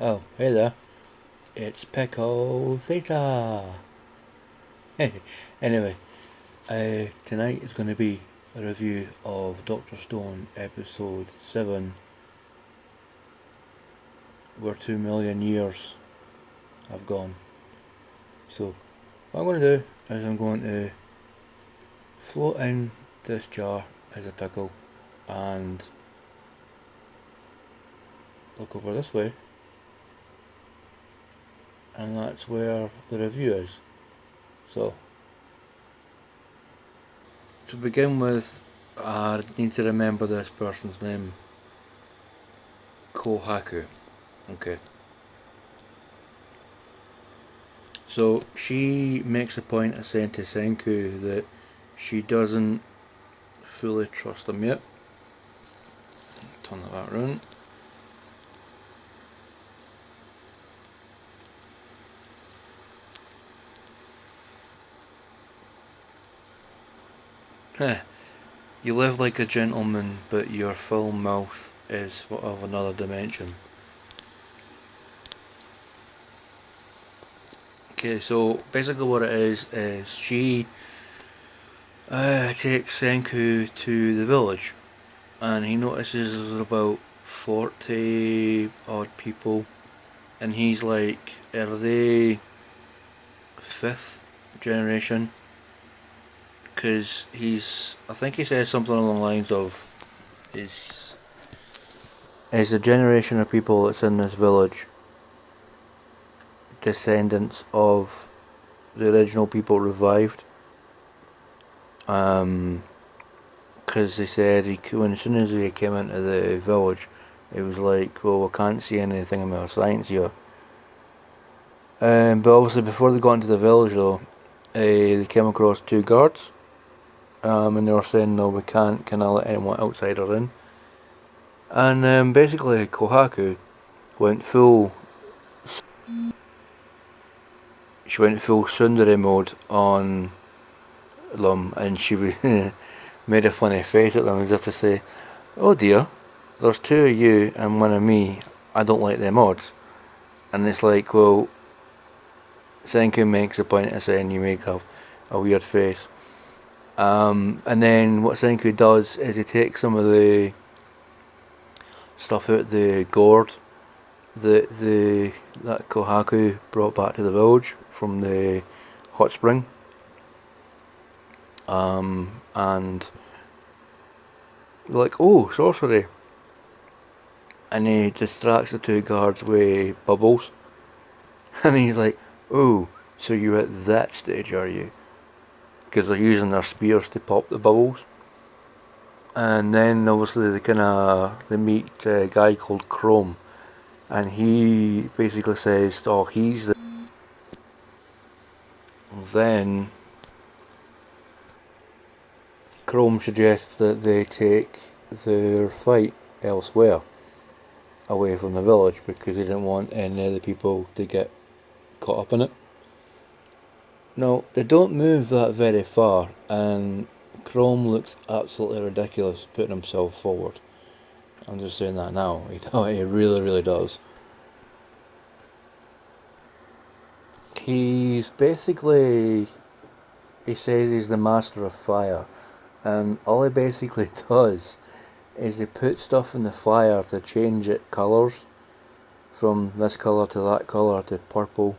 Oh, hey there. It's Pickle Theta. Anyway, tonight is going to be a review of Doctor Stone episode 7, where 2 million years have gone. So, what I'm going to do is I'm going to float in this jar as a pickle and look over this way, and that's where the review is. So, to begin with, I need to remember this person's name. Kohaku. Okay. So she makes a point of saying to Senku that she doesn't fully trust him yet. Turn that back around. You live like a gentleman, but your full mouth is of another dimension. Okay, so basically what it is she takes Senku to the village, and he notices there's about 40 odd people, and he's like, are they 5th generation? Because I think he says something along the lines of, is the generation of people that's in this village descendants of the original people revived? Because they said as soon as he came into the village, it was like, well, we can't see anything about science here. But obviously before they got into the village though, they came across 2 guards, and they were saying, no, we can't let anyone outsider in. And basically Kohaku went full tsundere mode on them, and she made a funny face at them as if to say, oh dear, there's 2 of you and 1 of me, I don't like them odds. And it's like, well, Senku makes a point of saying you make a weird face. And then what Senku does is he takes some of the stuff out the gourd that Kohaku brought back to the village from the hot spring, and they're like, oh, sorcery, and he distracts the 2 guards with bubbles, and he's like, oh, so you're at that stage, are you? Because they're using their spears to pop the bubbles. And then obviously they meet a guy called Chrome, and he basically says, oh, he's the... Then Chrome suggests that they take their fight elsewhere, away from the village, because they didn't want any other people to get caught up in it. Now, they don't move that very far, and Chrome looks absolutely ridiculous putting himself forward. I'm just saying that now. He really, really does. He's basically... He says he's the master of fire, and all he basically does is he puts stuff in the fire to change it colours, from this colour to that colour to purple.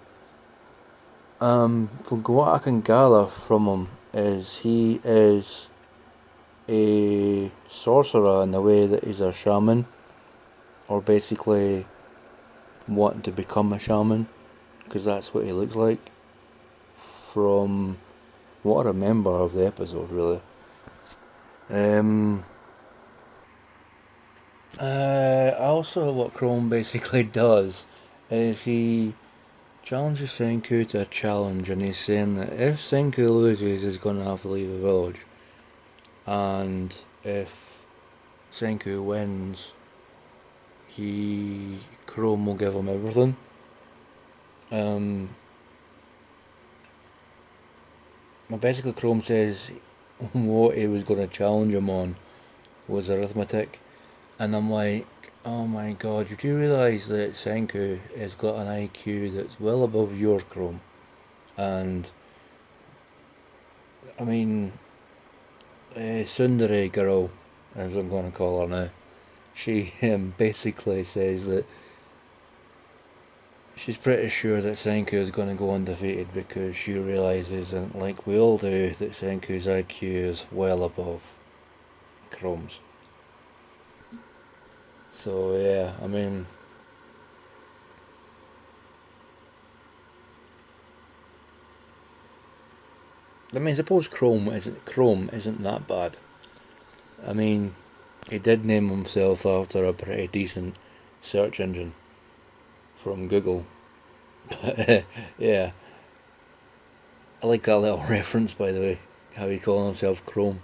From what I can gather from him is he is a sorcerer in the way that he's a shaman, or basically wanting to become a shaman, because that's what he looks like from what I remember of the episode, really. Also what Chrome basically does is he challenges Senku to a challenge, and he's saying that if Senku loses, he's going to have to leave the village, and if Senku wins, Chrome will give him everything. Basically Chrome says what he was going to challenge him on was arithmetic, and I'm like, Oh my god, you do realise that Senku has got an IQ that's well above your Chrome? And, I mean, Sundari girl, as I'm going to call her now, she basically says that she's pretty sure that Senku is going to go undefeated because she realises, and like we all do, that Senku's IQ is well above Chrome's. So yeah, I suppose Chrome isn't that bad. I mean, he did name himself after a pretty decent search engine from Google. Yeah, I like that little reference, by the way, how he calling himself Chrome.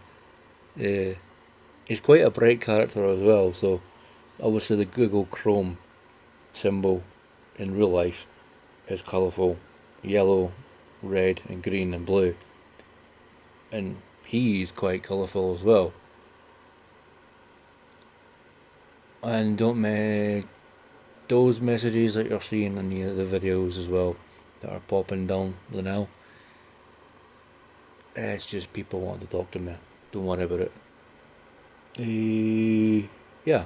Yeah, he's quite a bright character as well. So obviously the Google Chrome symbol in real life is colourful, yellow, red, and green and blue, and he's quite colourful as well. And don't make those messages that you're seeing in the videos as well that are popping down the now. It's just people wanting to talk to me. Don't worry about it. Yeah.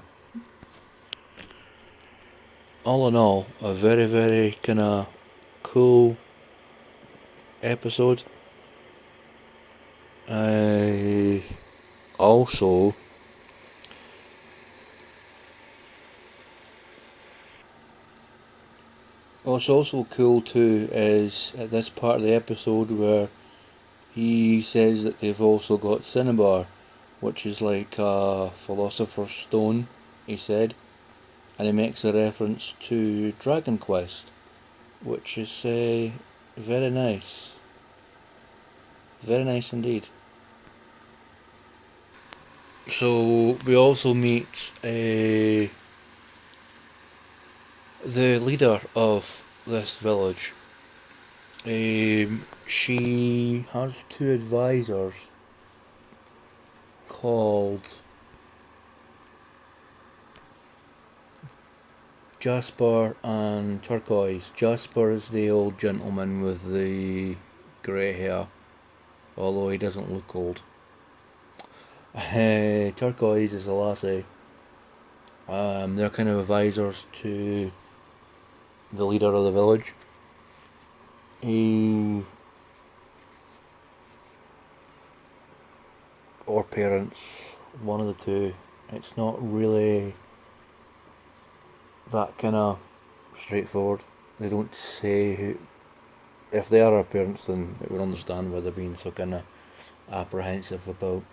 All in all, a very, very kind of cool episode. I also what's also cool too is at this part of the episode where he says that they've also got Cinnabar, which is like a philosopher's stone, he said, and he makes a reference to Dragon Quest, which is very nice. Very nice indeed. So we also meet the leader of this village. She has two advisors called Jasper and Turquoise. Jasper is the old gentleman with the grey hair, although he doesn't look old. Turquoise is a lassie. They're kind of advisors to the leader of the village. Or parents, one of the two. It's not really that kind of straightforward. They don't say who. If they are our parents, then we would understand why they're being so kind of apprehensive about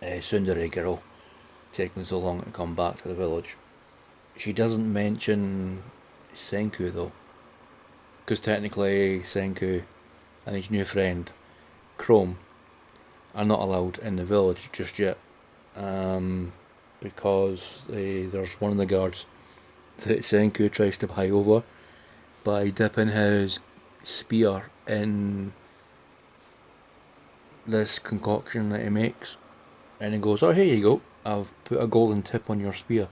Sundari girl taking so long to come back to the village. She doesn't mention Senku though, because technically Senku and his new friend Chrome are not allowed in the village just yet, because there's one of the guards that Senku tries to buy over by dipping his spear in this concoction that he makes, and he goes, "Oh, here you go, I've put a golden tip on your spear."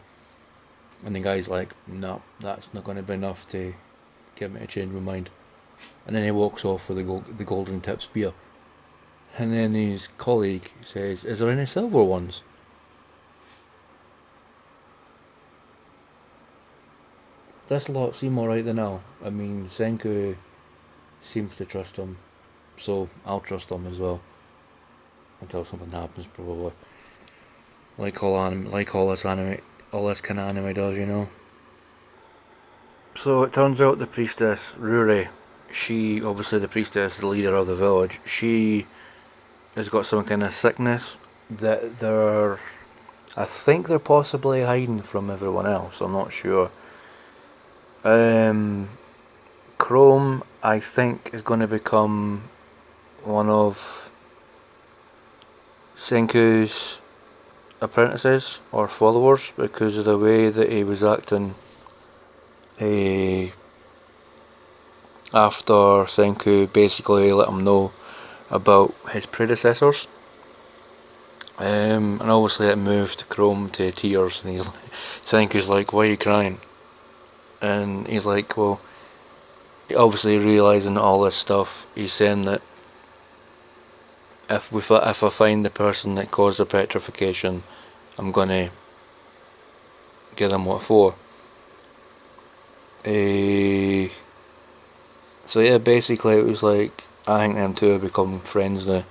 And the guy's like, "No, that's not going to be enough to get me to change my mind." And then he walks off with the golden tip spear. And then his colleague says, "Is there any silver ones?" This lot seem alright then now. I mean, Senku seems to trust him, so I'll trust him as well. Until something happens, probably. Like all this anime, all this kind of anime does, you know. So it turns out the priestess Ruri, she obviously the priestess, the leader of the village, she has got some kind of sickness that I think they're possibly hiding from everyone else. I'm not sure. Chrome, I think, is going to become one of Senku's apprentices or followers because of the way that he was acting after Senku basically let him know about his predecessors. And obviously it moved Chrome to tears, and Senku's like, why are you crying? And he's like, well, obviously realising all this stuff, he's saying that if I find the person that caused the petrification, I'm gonna give them what for. So yeah, basically it was like, I think them two have become friends now,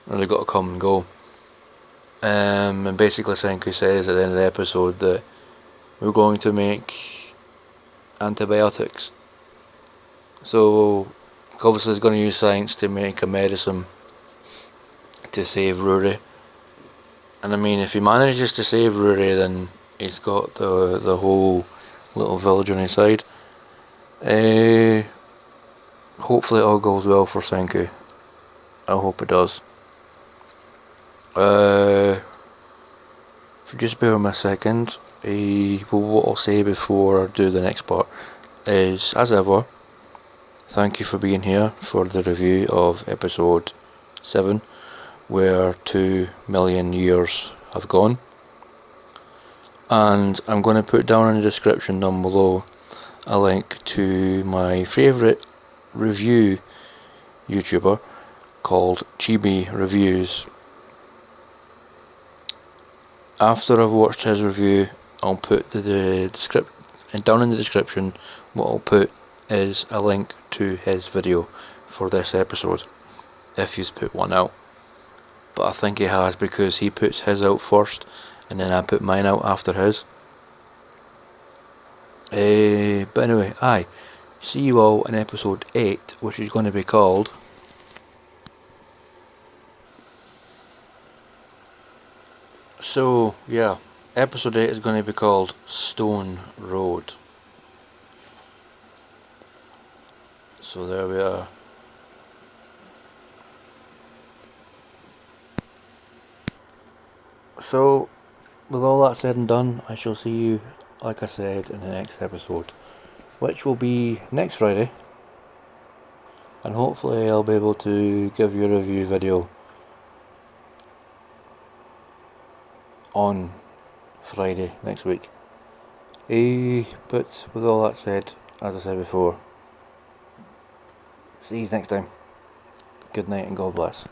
and they got to come and go. And basically Senku says at the end of the episode that we're going to make antibiotics. So obviously he's going to use science to make a medicine to save Ruri. And I mean, if he manages to save Ruri, then he's got the whole little village on his side. Hopefully it all goes well for Senku. I hope it does. If you just bear with me a second, what I'll say before I do the next part is, as ever, thank you for being here for the review of episode 7, where 2 million years have gone. And I'm going to put down in the description down below a link to my favourite review YouTuber called Chibi Reviews. After I've watched his review, I'll put down in the description. What I'll put is a link to his video for this episode, if he's put one out. But I think he has, because he puts his out first and then I put mine out after his. But anyway, see you all in episode 8, which is going to be called episode 8 is going to be called Stone Road. So there we are. So, with all that said and done, I shall see you, like I said, in the next episode, which will be next Friday. And hopefully I'll be able to give you a review video on Friday next week. But with all that said, as I said before, see you next time. Good night and God bless.